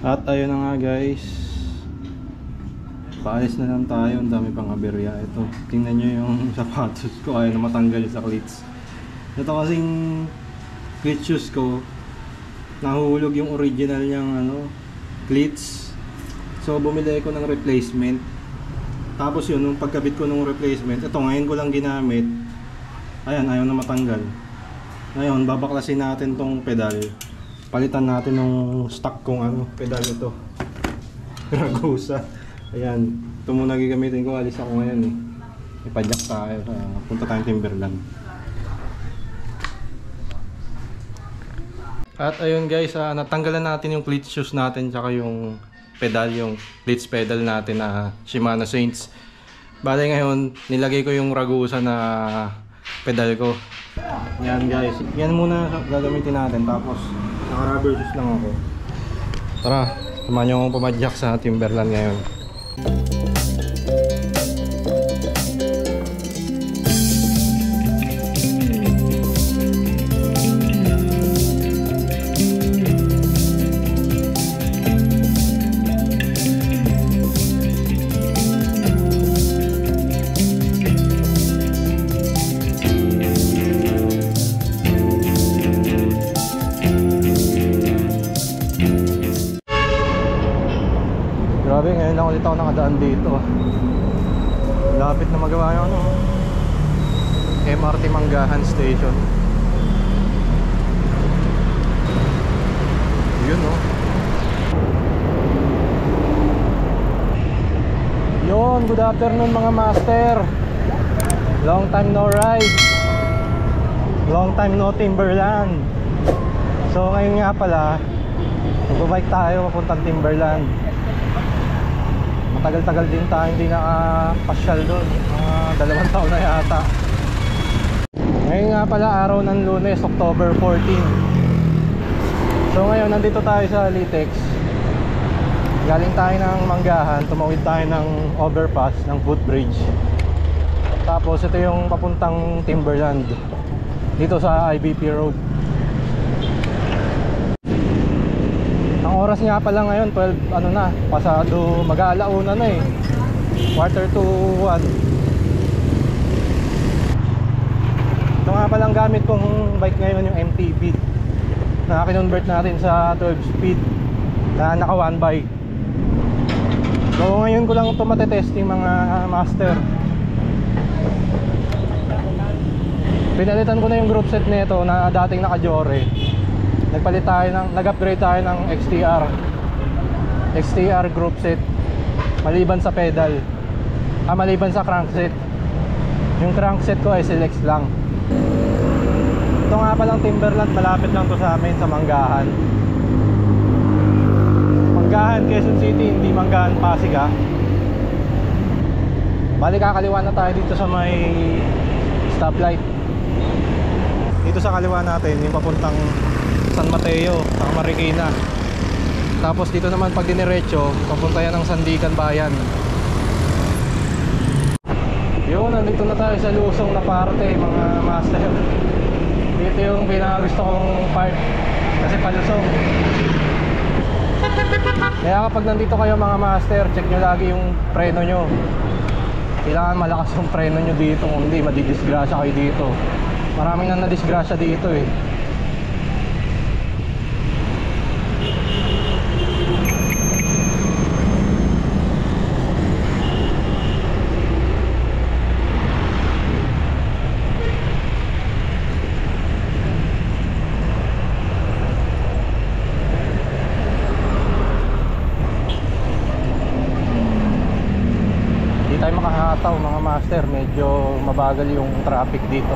At ayun na nga guys, paalis na lang tayo. Ang dami pang aberya. Ito, tingnan nyo yung sapatos ko, ayaw na matanggal sa cleats. Ito kasing cleat shoes ko, nahulog yung original niyang cleats. So bumili ko ng replacement. Tapos yun, nung pagkabit ko ng replacement, ito ngayon ko lang ginamit. Ayan, ayaw na matanggal. Ngayon, babaklasin natin tong pedal. Palitan natin ng stock kong pedal ito. Ragusa. Ayan, ito muna gagamitin ko. Alis ako ngayon eh. Ipadyak tayo. Punta tayong Timberland. At ayun guys, natanggalan natin yung cleat shoes natin tsaka yung pedal, yung cleats pedal natin na Shimano Saints. Bale ngayon, nilagay ko yung Ragusa na pedal ko. Yan guys, yan muna gagamitin natin. Tapos naka-rubber shoes lang ako. Tara, samahan nyo akong pumadyak sa Timberland ngayon. Grabe, ngayon lang ulit ako nakadaan dito. Lapit na magawa yung MRT Manggahan Station. Yun Yun, good afternoon mga master. Long time no ride. Long time no Timberland. So ngayon nga pala, magbabike tayo papuntang Timberland. Matagal-tagal din tayo hindi nakapasyal doon. 2 taon na yata. Ngayon nga pala araw ng Lunes, October 14. So ngayon nandito tayo sa Litex. Galing tayo ng Manggahan, tumawid tayo ng overpass ng footbridge. Tapos ito yung papuntang Timberland dito sa IBP Road. Ang oras nga pala ngayon 12 na, pasado mag-aalauna na eh. 1:45. Ito nga palang gamit kong bike ngayon, yung MTB na kinonvert natin sa 12 speed na naka 1x. So ngayon ko lang ito matetesting mga master. Pinalitan ko na yung group set nito na dating naka-Jore. Nag-upgrade tayo ng XTR group set. Maliban sa pedal, maliban sa crankset. Yung crankset ko ay SLX lang. Ito nga palang Timberland, malapit lang to sa amin sa Manggahan. Manggahan, Quezon City, hindi Manggahan, Pasig Bali kakaliwa na tayo dito sa may stoplight. Dito sa kaliwa natin, yung papuntang San Mateo, sa Marikina. Tapos dito naman pag diniretso, papunta yan ng Sandigan Bayan. Yun, nandito na tayo sa lusong na parte mga master. Dito yung pinakagusto kong part kasi palusong. Kaya kapag nandito kayo mga master, check nyo lagi yung preno nyo. Kailangan malakas yung preno nyo dito, kung hindi madidisgrasya kayo dito. Maraming na nadisgrasya dito eh. Tayo makahataw mga master, medyo mabagal yung traffic dito.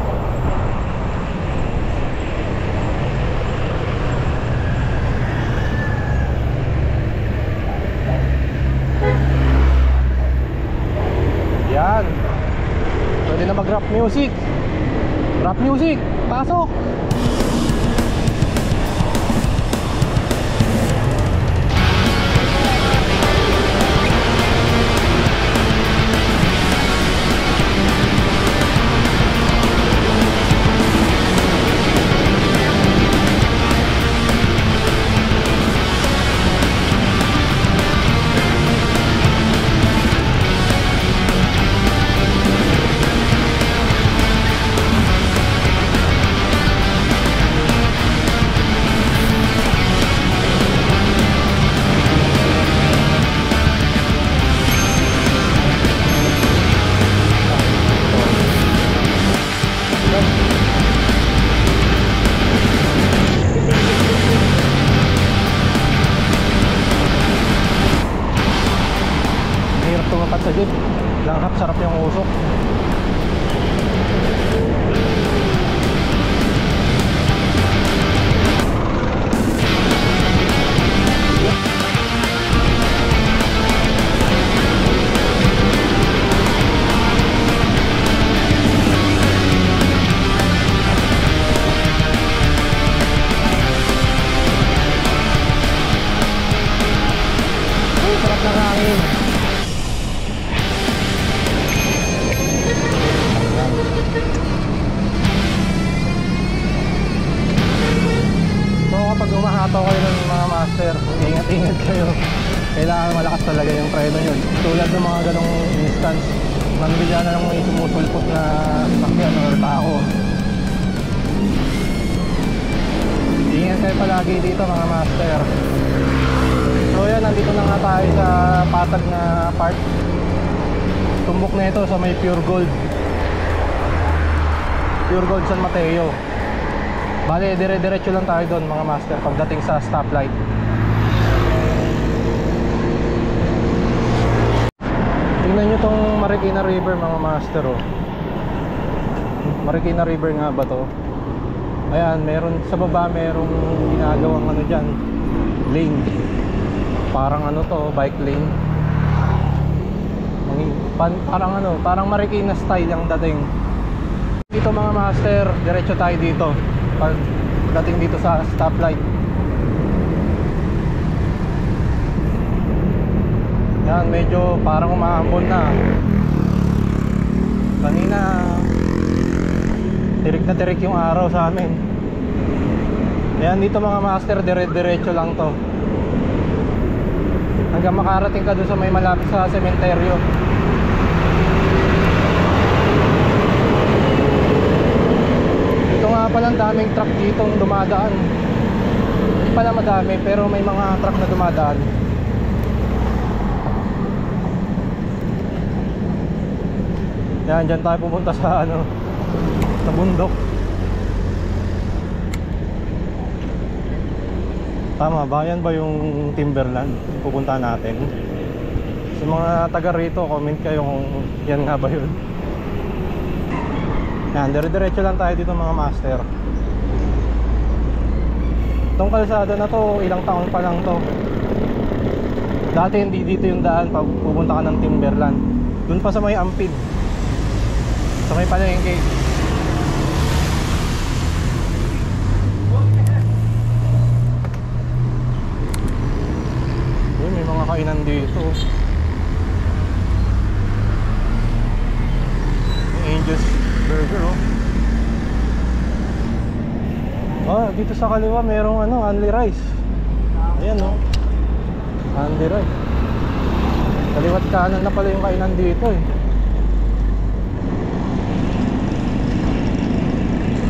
Yan, pwede na mag rap music. Rap music, pasok. dip. Langhap, sarap yung usok. Sarap ng hangin. So kapag umahataw kayo ng mga master, ingat-ingat kayo. Kailangan malakas talaga yung preno yun. Tulad ng mga ganong instance, manbigyan na lang may sumusulpot na sakyan or tao. Ingat kayo palagi dito mga master. So yan, nandito na nga tayo sa patag na part. Tumbok na ito sa may Pure Gold San Mateo. Bale, dire-diretso lang tayo doon mga master pagdating sa stoplight. Tingnan nyo tong Marikina River mga master, oh. Marikina River nga ba to? Ayan, meron sa baba, merong ginagawang ano dyan, lane. Parang ano to, bike lane. Parang ano, parang Marikina style ang dating. Dito mga master, diretso tayo dito pag dating dito sa stoplight. Yan, medyo parang umaambon na. Kanina tirik na tirik yung araw sa amin. Ayan, dito mga master, diretso lang to hanggang makarating ka doon sa may malapit sa sementeryo. Ito nga palang daming truck dito dumadaan. Hindi pala madami pero may mga truck na dumadaan. Yan, dyan tayo pupunta sa ano, sa bundok. Tama ba? Yan ba yung Timberland pupunta natin? Sa mga taga rito, comment kayo kung yan nga ba yun. Yan, dire-diretso lang tayo dito mga master. Itong kalsada na to, ilang taon pa lang to. Dati hindi dito yung daan pag pupunta ka ng Timberland. Doon pa sa may Ampid, sa may palengke. May mga kainan dito. Angel's Burger, oh. Oh, dito sa kaliwa merong ano, only rice. Ayan, oh. Only rice. Kaliwat kanan na pala yung kainan dito, eh.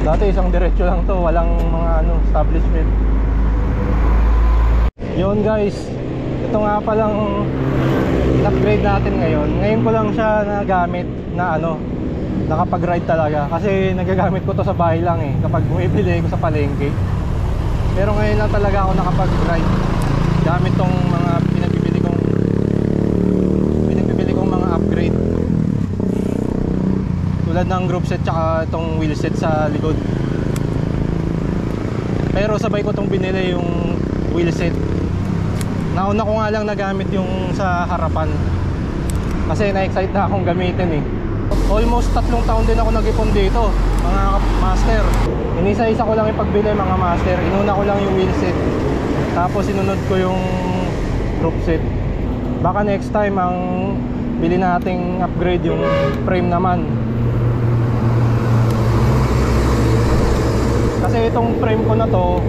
Dati isang diretso lang to, walang mga ano, establishment. Yun guys, ito nga palang upgrade natin ngayon. Ngayon ko lang siya nagamit na ano, nakapag-ride talaga. Kasi nagagamit ko to sa bahay lang eh, kapag bumibili ko sa palengke. Pero ngayon lang talaga ako nakapag-ride gamit tong mga pinagbibili kong mga upgrade. Tulad ng group set tsaka itong wheel set sa likod. Pero sabay ko itong binili yung wheel set. Nauna ko nga lang nagamit yung sa harapan kasi na-excite na akong gamitin eh. Almost 3 taon din ako nag-ipon dito mga master. Inisa-isa ko lang yung pagbili mga master. Inuna ko lang yung wheel set, tapos sinunod ko yung group set. Baka next time ang bili nating upgrade yung frame naman. Kasi itong frame ko na to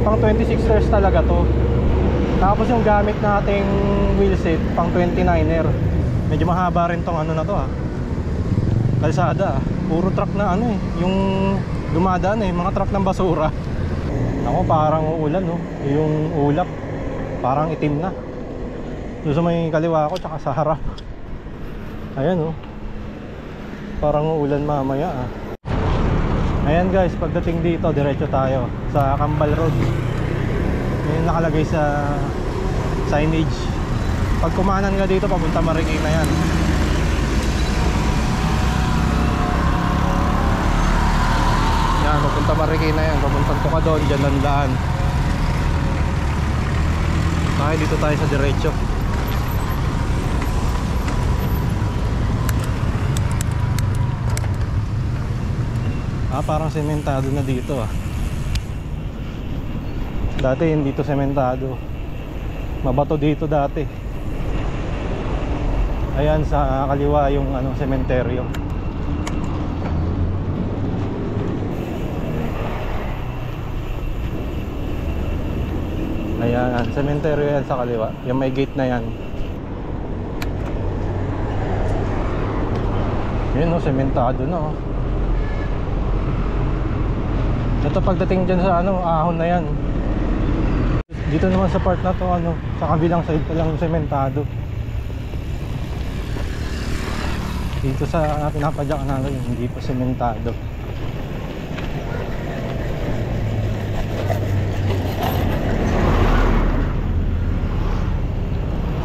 pang 26ers talaga to. Tapos yung gamit nating wheelset pang 29er. Medyo mahaba rin tong ano na to, kalsada. Puro truck na ano eh, yung dumadaan eh, mga truck ng basura. Ako parang uulan, no? Yung ulap parang itim na. Doon sa may kaliwa ko tsaka sa harap. Ayan, no? Parang uulan mamaya, Ayan guys, pagdating dito diretso tayo sa Cambal Road. Yung nakalagay sa signage. Pag kumanan ka dito papunta Marikina yan. Punta Marikina yan, papuntang Tocadon, dyan ang daan. Bakit dito tayo sa diretso? Parang sementado na dito Dati hindi to sementado. Mabato dito dati. Ayan sa kaliwa yung sementeryo. Ayan, sementeryo yan sa kaliwa. Yung may gate na yan. Yun sementado na Ito pagdating dyan sa ahon na yan. Dito naman sa part na to sa kabilang side pa lang sementado. Dito sa pinapadyak natin hindi pa sementado.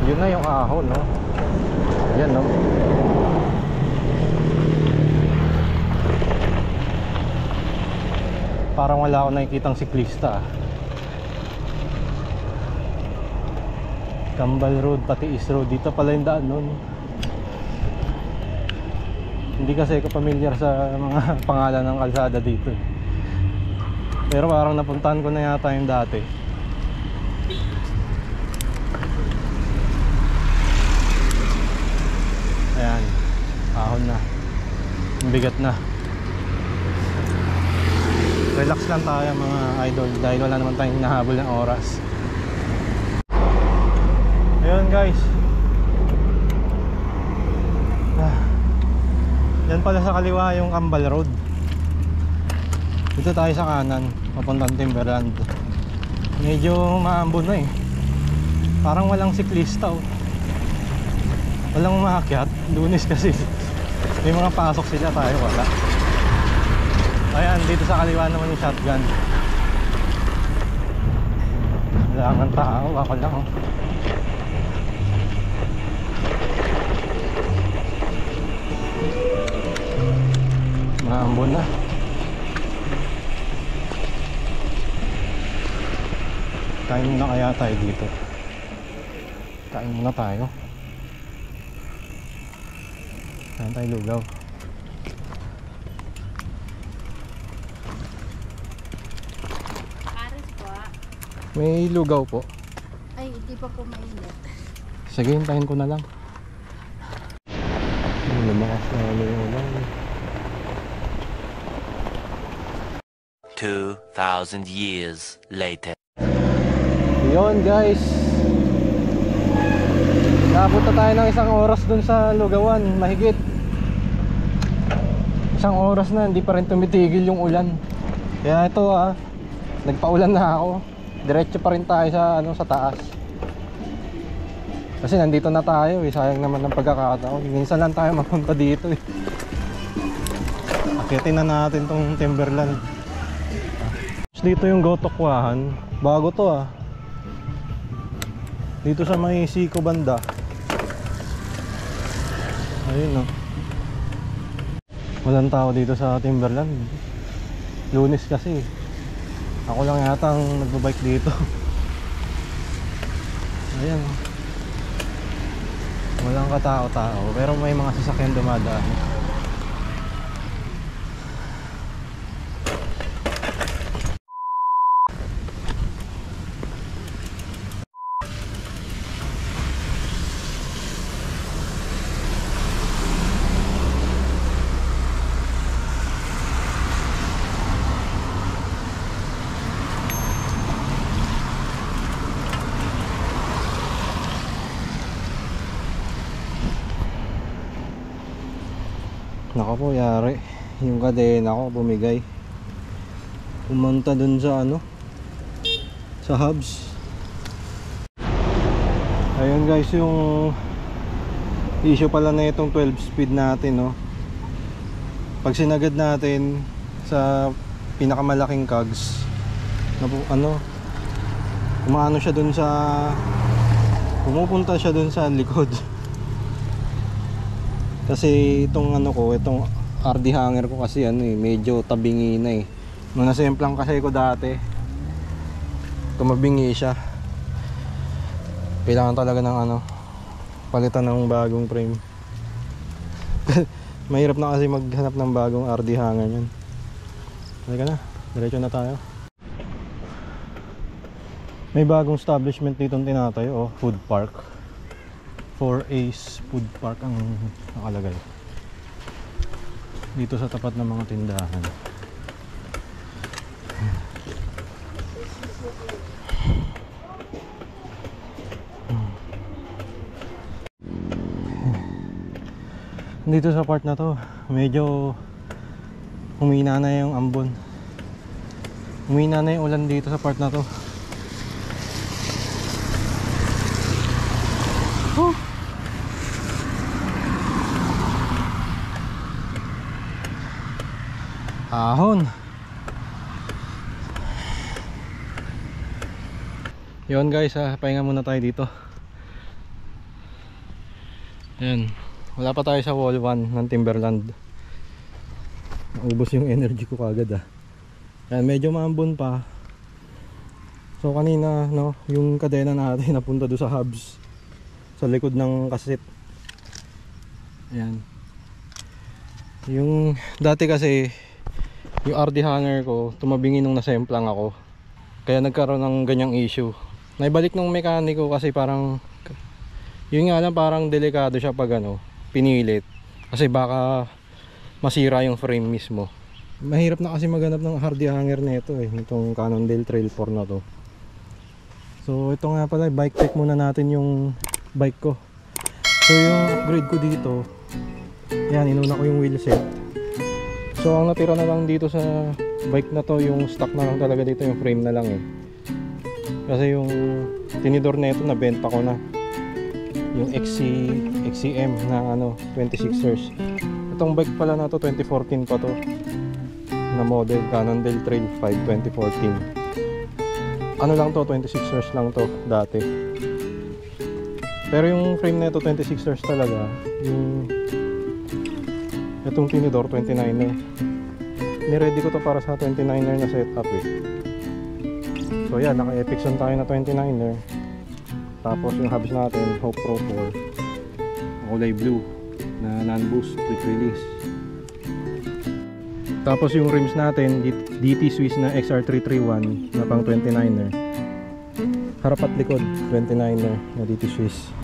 Yun na yung ahon Yan Parang wala ako nakikitang siklista Kambal Road, Patiis Road. Dito pala yung daan nun. Hindi kasi ako familiar sa mga pangalan ng kalsada dito Pero parang napuntahan ko na yata yung dati. Ayan, ahon na. Bigat na. Relax lang tayo mga idol dahil wala naman tayong hinahabol ng oras. Ayun guys. Yan pala sa kaliwa yung Kambal Road. Dito tayo sa kanan, papuntang Timberland. Medyo maambon na Parang walang siklista Walang umaakyat. Lunes kasi. May mga pasok sila, tayo wala. Ayan, dito sa kaliwa naman yung shotgun. Wala kang tao, ako lang Maambon na. Kain muna kaya tayo dito. Kain muna tayo. Kain tayo lugaw. May lugaw po. Ay, hindi pa po mainit. Sige, hintayin ko na lang. Lumakas na yung ulan. 2,000 years later. Yun guys, napunta tayo ng isang oras dun sa lugawan, mahigit. Isang oras na, hindi pa rin tumitigil yung ulan. Kaya ito nagpaulan na ako. Diretso pa rin tayo sa sa taas. Kasi nandito na tayo sayang naman ng pagkakataon. Minsan lang tayo mapunta dito Akitin na natin tong Timberland. Dito yung Gotokwahan. Bago to Dito sa may Siko banda. Ayun Walang tao dito sa Timberland. Lunes kasi. Ako lang yata ang nagbabike dito. Ayan Walang katao-tao. Pero may mga sasakyan dumadaan. Naka po, yari. Yung kadena ko bumigay. Pumunta dun sa sa hubs. Ayun guys, yung issue pala na itong 12 speed natin Pag sinagad natin sa pinakamalaking cogs umaano siya dun sa pumupunta siya dun sa likod. Kasi itong itong RD hanger ko kasi medyo tabingi na Nung nasemplang kasi ko dati, tumabingi siya. Kailangan talaga ng ano, palitan ng bagong frame. Mahirap na kasi maghanap ng bagong RD hanger yan. Halika na, diretso na tayo. May bagong establishment dito tinatayo, oh, food park. 4A's Food Park ang nakalagay dito sa tapat ng mga tindahan. Dito sa part na to, medyo humina na yung ambon. Humina na yung ulan dito sa part na to. Ahon. Yun guys, pahinga muna tayo dito. Ayan, wala pa tayo sa wall 1 ng Timberland. Naubos yung energy ko kagad Ayan, medyo maambon pa. So kanina no, yung kadena natin napunta doon sa hubs sa likod ng kaset. Ayan. Yung dati kasi yung RD hanger ko tumabingi nung nasemplang ako, kaya nagkaroon ng ganyang issue. Naibalik ng mekaniko kasi parang yun nga lang, parang delikado siya pag ano, pinilit, kasi baka masira yung frame mismo. Mahirap na kasi maghanap ng RD hanger nito nitong Cannondale Trail 4 na to. So ito nga pala, bike check muna natin yung bike ko. So yung upgrade ko dito, yan, inuna ko yung wheel set. So ang natira na lang dito sa bike na to, yung stock na lang talaga dito, yung frame na lang kasi yung tinidor na ito nabenta ko na, yung XCM na ano 26ers. Itong bike pala na to 2014 pa to na model, Cannondale Trail 5 2014. Ano lang to, 26ers lang to dati. Pero yung frame na ito 26ers talaga. Yung itong tinidor 29er, niready ko to para sa 29er na setup So yan, naka-Epixon tayo na 29er. Tapos yung hubs natin, Hope Pro 4, kulay blue na non-boost, quick release. Tapos yung rims natin, DT Swiss na XR331 na pang 29er. Harap at likod 29er na DT Swiss.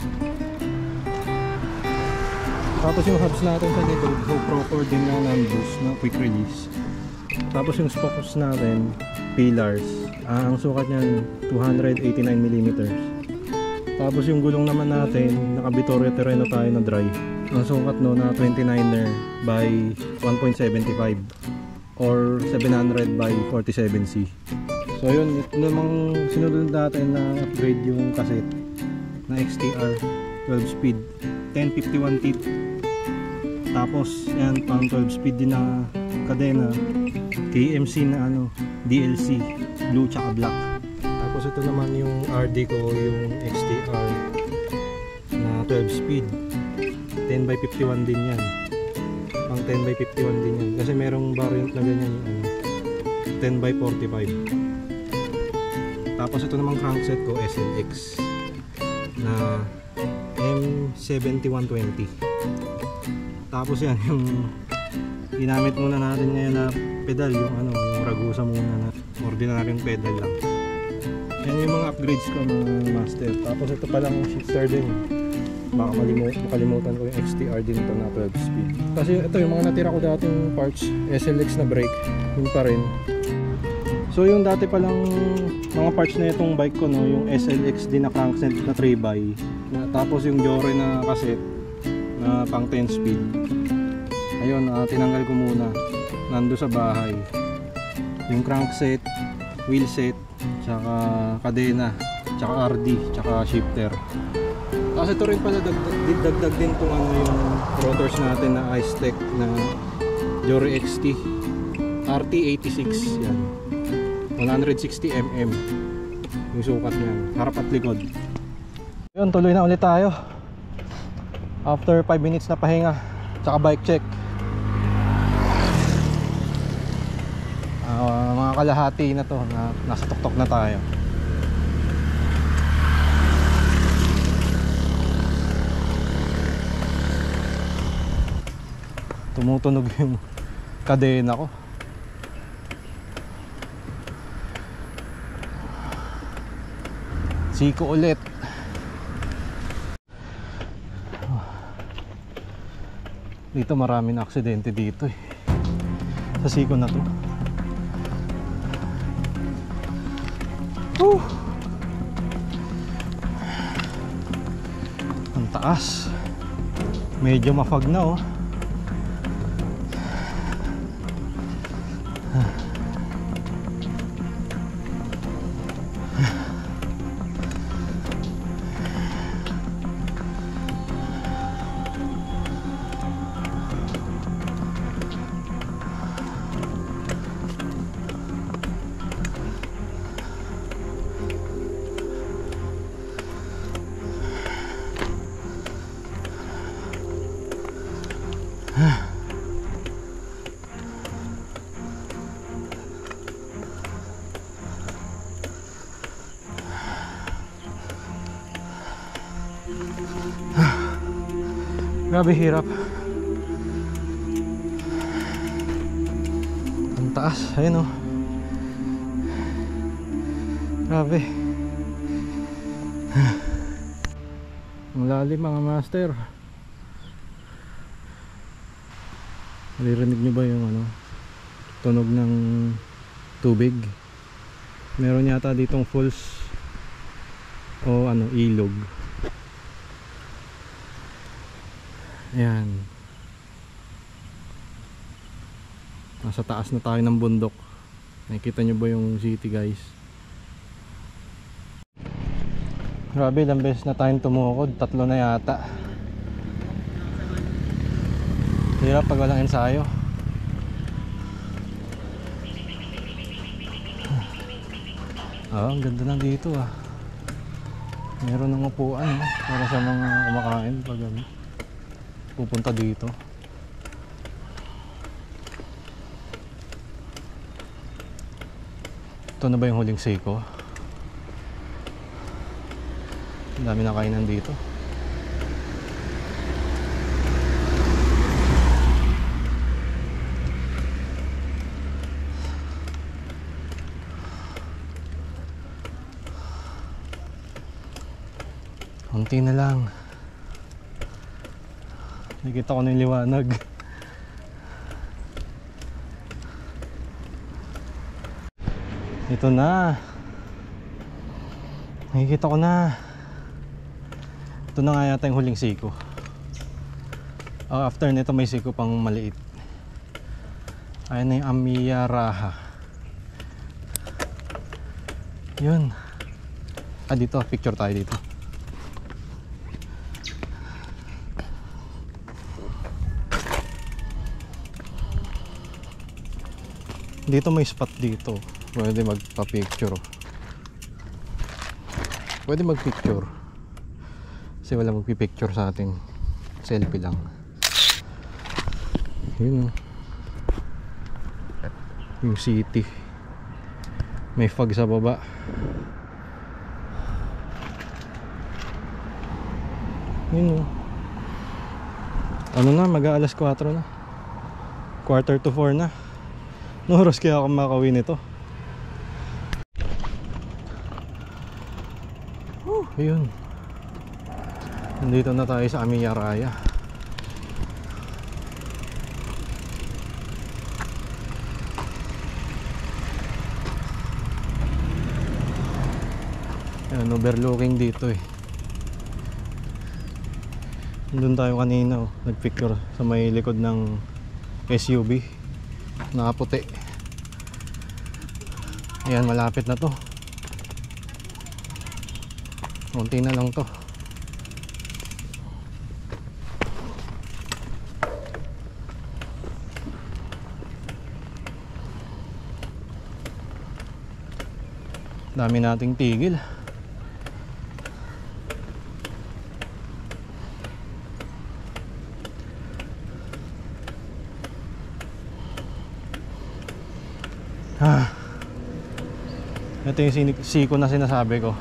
Tapos yung hubs natin sa likod, Hope Pro 4 din na non-boost na quick release. Tapos yung spokes natin, pillars, ang sukat niyan 289mm. Tapos yung gulong naman natin, naka Vittoria Terreno tayo na dry. Ang sukat no na 29er by 1.75 or 700 by 47C. So yun, ito namang sinunod natin na upgrade yung cassette na XTR 12 speed 1051 teeth. Tapos yan, pang 12 speed din na kadena, KMC na ano, DLC blue tsaka black. Tapos ito naman yung RD ko, yung XTR na 12 speed 10x51 din yan, pang 10x51 din yan, kasi merong variant na ganyan yung 10x45. Tapos ito namang crankset ko, SLX na M7120. Tapos yan, yung ginamit muna natin ngayon na pedal, yung ano, yung Ragusa muna na ordinaryong pedal lang. Yan yung mga upgrades ko mga master. Tapos ito palang shifter din, baka makalimutan ko yung XTR din ito na 12 speed. Kasi ito yung mga natira ko dating parts, SLX na brake, yun pa rin. So yung dati palang mga parts na itong bike ko, no, yung SLX din na crankset na 3x, tapos yung Jore na cassette na pang 10 speed, ayun, tinanggal ko muna, nando sa bahay yung crankset, wheelset, tsaka kadena, tsaka RD, tsaka shifter. Tapos ito rin pala dagdag din kung ano yung rotors natin na Icetec na Jore XT RT86, yan 160mm yung sukat niyan, harap at likod. Yun, tuloy na ulit tayo after 5 minutes na pahinga tsaka bike check. Mga kalahati na to na nasa tuktok na tayo. Tumutunog yung kadena ko. Siko ulit. Dito marami na aksidente dito eh. Sa siko na to. Ang taas. Medyo mafag na oh. Grabe hirap. Ang taas, ayun oh. Grabe. Ang lalim mga master. Naririnig nyo ba yung ano, tunog ng tubig? Meron yata ditong falls o ano, ilog. Ayan. Nasa taas na tayo ng bundok. Nakikita nyo ba yung city guys? Grabe, ilang beses na tayong tumukod. 3 na yata. Hirap pag walang ensayo. Ang ganda na dito ah. Meron ng upuan eh, para sa mga kumakain pag pupunta dito. Ito na ba yung huling Seiko? Ang dami na kainan dito. Konti na lang. Nakikita ko na yung liwanag. Ito na. Nakikita ko na. Ito na nga yata yung huling siko. After nito may siko pang maliit. Ayan na yung Amiyaraha. Yun. Dito, picture tayo dito. Dito may spot dito. Pwede magpa-picture. Pwede mag-picture. Kasi wala magpi-picture sa ating selfie lang. Yun. Yung city. May fog sa baba. Yun. Ano na, mag-aalas 4 na. 3:45 na. No oras kaya ako makauwi nito? Ayun. Nandito na tayo sa Amiyaraya. Ayan, overlooking dito eh. Nandun tayo kanina oh. Nagpicture sa may likod ng SUV. Nakaputi. Ayan, malapit na to. Konti na lang to. Dami nating tigil. Ito yung siko na sinasabi ko.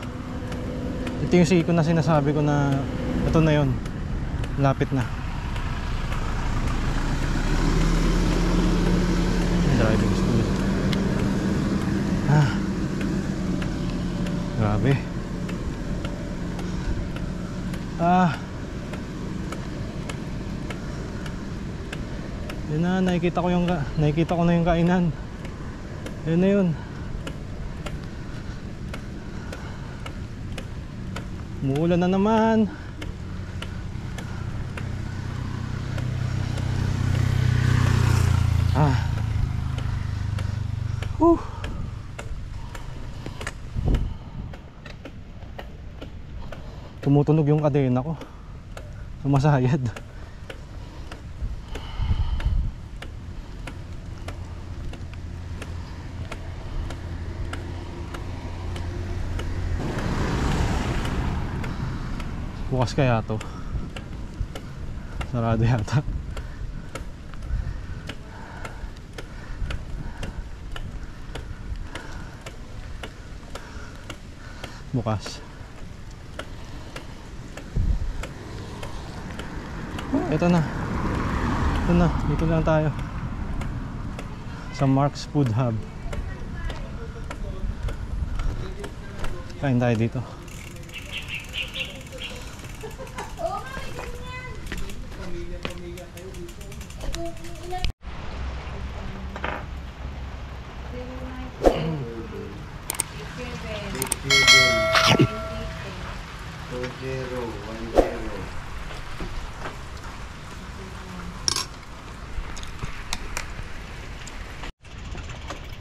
Ito yung siko na sinasabi ko na ito na yun. Lapit na. Driving school. Grabe. Yun na, nakikita ko na yung kainan. Yun na yun. Umuulan na naman. Tumutunog yung kadena ko. Sumasayad. Bukas kaya to? Sarado yata. Bukas. Ito na. Ito na. Dito lang tayo. Sa Mark's Food Hub. Kain tayo dito.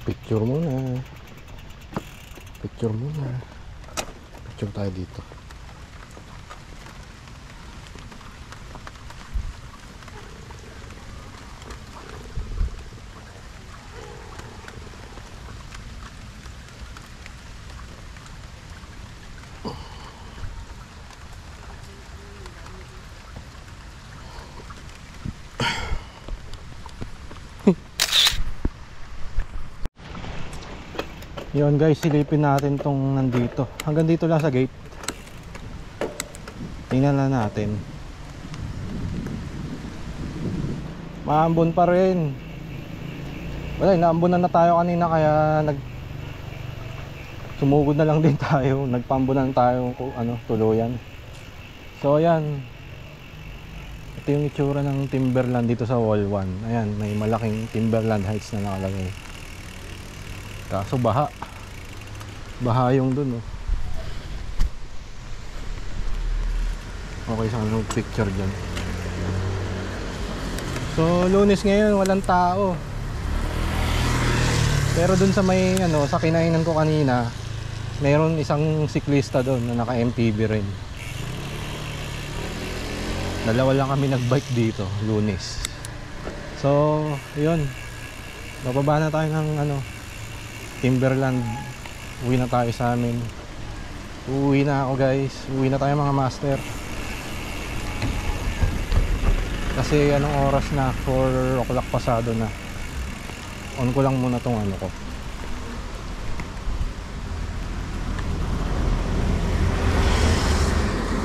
Picture muna. Picture muna. Picture tayo dito. Yun guys, silipin natin tong nandito. Hanggang dito lang sa gate. Tingnan na natin. Maambon pa rin. Wala, naambonan na tayo kanina kaya sumugod na lang din tayo. Nagpambonan tayo tuluyan. So ayan. Ito yung itsura ng Timberland dito sa Wall 1. Ayan, may malaking Timberland Heights na nakalagay. Kaso baha yung dun Okay, saan yung picture dyan. So Lunes ngayon, walang tao. Pero dun sa may sa kinainan ko kanina, mayroon isang siklista dun na naka MTB rin. Dalawa lang kami nagbike dito Lunes. So yun, bababa na tayo ng Timberland. Uwi na tayo sa amin. Uwi na ako guys. Uwi na tayo mga master. Kasi anong oras na? 4 o'clock pasado na. On ko lang muna tong ko.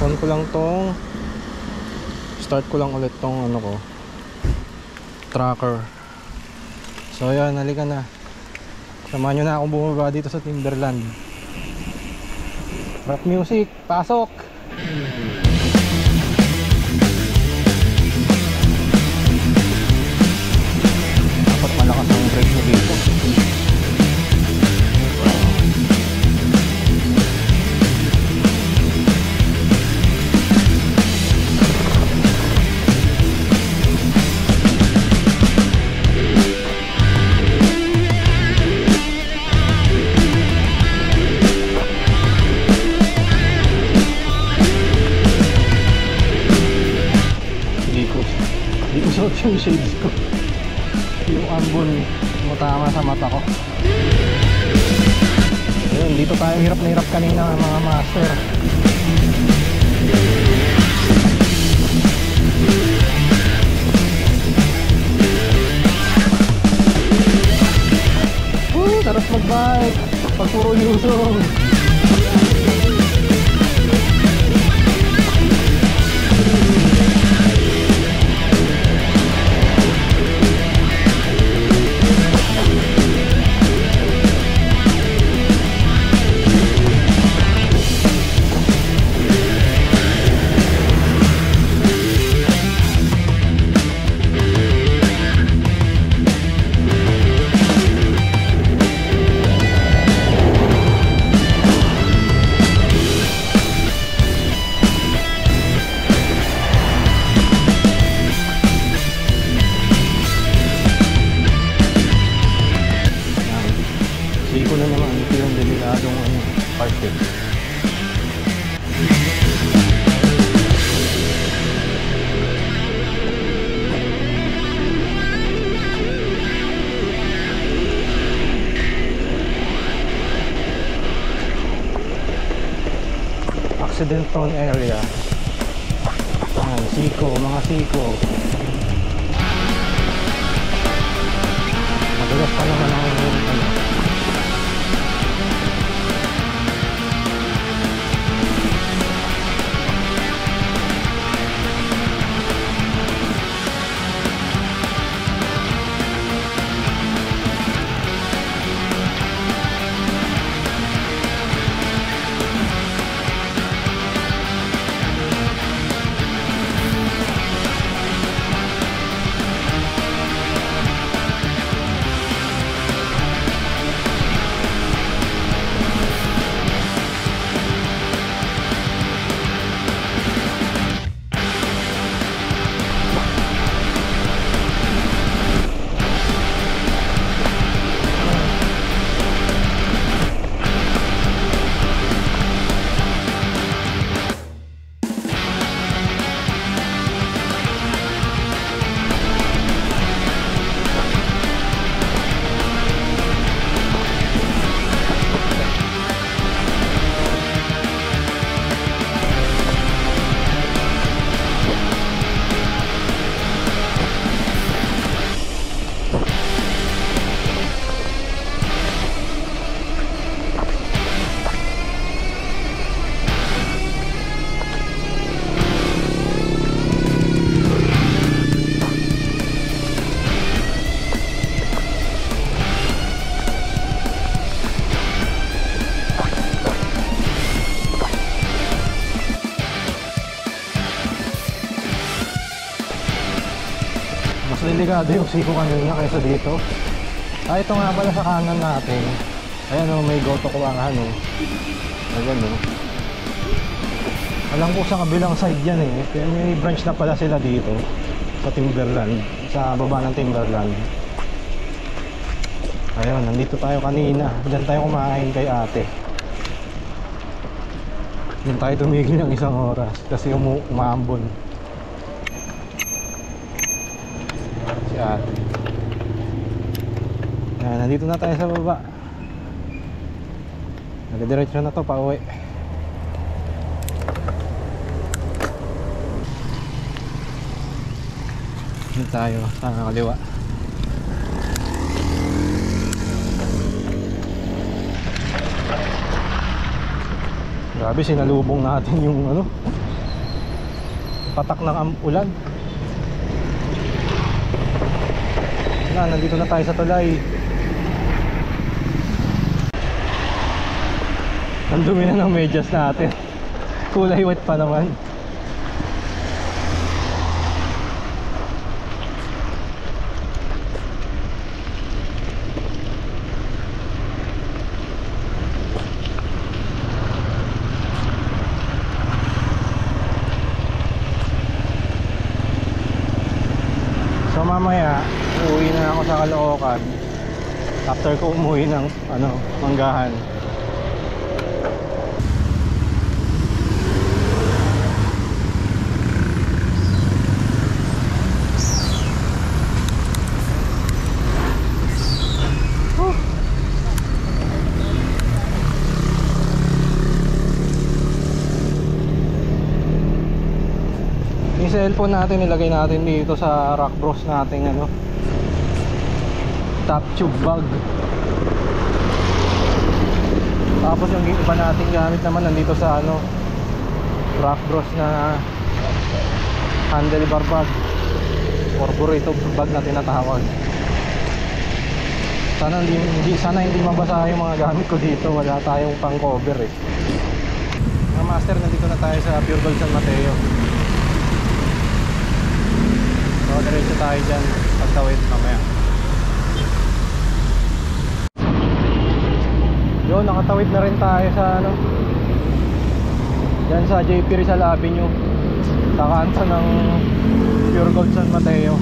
On ko lang tong start ko lang ulit tong ko tracker. So ayan, halika na. Samahan nyo na akong bumaba dito sa Timberland. Rock music, pasok! Dapat malakas ang brake mo dito. Yung shades ko, yung ambon matama sa mata ko. Ayun, dito tayo hirap na hirap kanina mga master. Sarap mag-bike pag puro lusong. Siko na naman, ito yung delikadong parte. Accident prone area. Ayan, siko, mga siko. Madalas pa naman ang mas delikado yung siko kanina kaysa dito. Ito nga pala sa kanan natin. Ayan o, may gotokuangan o. Ayan o. Alam ko sa kabilang side yan eh. Kaya may branch na pala sila dito sa Timberland, sa baba ng Timberland. Ayun, nandito tayo kanina. Diyan tayo kumain kay ate. Diyan tayo tumigil ng 1 oras kasi umaambon si ate. Yan, nandito na tayo sa baba. Nagdiretso na to pa uwi. Dito tayo sa kaliwa. Grabe, sinalubong natin yung ano, patak ng ulan. Nandito na tayo sa tulay. Ang dumi na ng medyas natin. Kulay white pa naman. So mamaya uuwi na ako sa Caloocan after ko umuwi ng Manggahan. Yung cellphone natin nilagay natin dito sa Rock Bros nating top tube bag. Tapos yung iba nating gamit naman nandito sa ano, Rock Bros na handlebar bag, carburetor bag na tinatawag. Sana hindi mabasa yung mga gamit ko dito. Wala tayong pang cover eh. Mga master, nandito na tayo sa Pure Gold San Mateo. So diretso tayo dyan pagtawid mamaya. Yun, nakatawid na rin tayo sa ano, dyan sa JP Rizal Avenue, sa kanto ng Pure Gold San Mateo.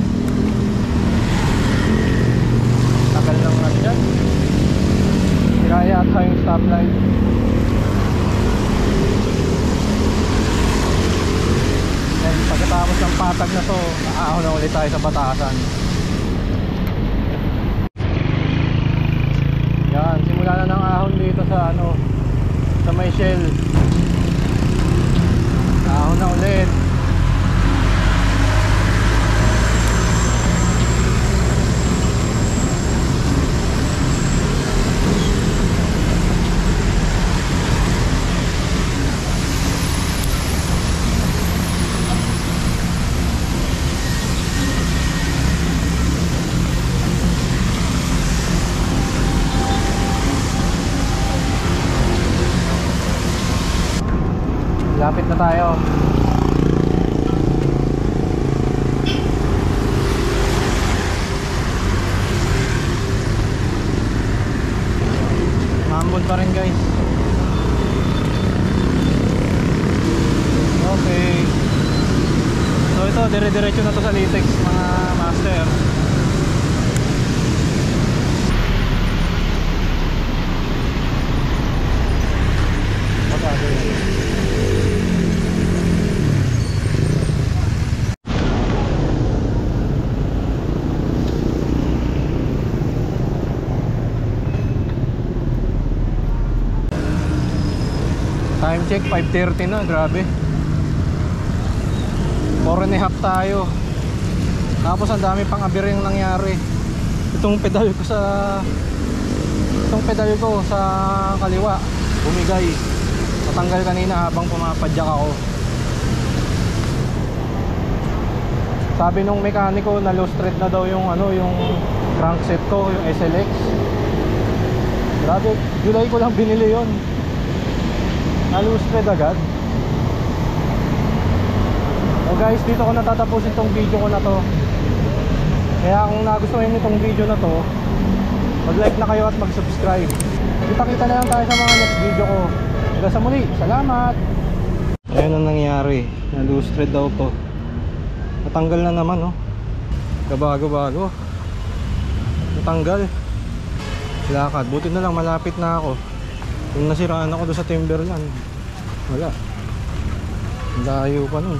Tagal lang na dyan. Hiraya at yung stoplight. And pagkatapos ng patag na to, naahon na ulit tayo sa Batasan. Yan, simula na ng ahon dito sa ano, sa may Shell. Ahon na ulit. Lapit na tayo. Mambon pa rin guys. Okay. So ito, dire-diretso na to sa Litex mga master. Time check 5:30 na, grabe. 4.5 tayo. Tapos ang dami pang aber yung nangyari. Itong pedal ko sa kaliwa bumigay. Natanggal kanina habang pumapadyak ako. Sabi nung mekaniko na loose thread na daw yung ano, yung crankset ko, yung SLX. Grabe, July ko lang binili yon. Na-loose thread agad. So guys, dito ko natatapusin tong video ko na to. Kaya kung nagustuhan niyo tong video na to, mag-like na kayo at mag-subscribe. Kita-kita na lang tayo sa mga next video ko. Hanggang sa muli, salamat. Ayan ang nangyari, na-loose thread daw to. Natanggal na naman, oh. Gabago-bago. Natanggal. Lakad, buti na lang malapit na ako. Kung nasiraan ako doon sa Timberland, wala. Layo pa nun.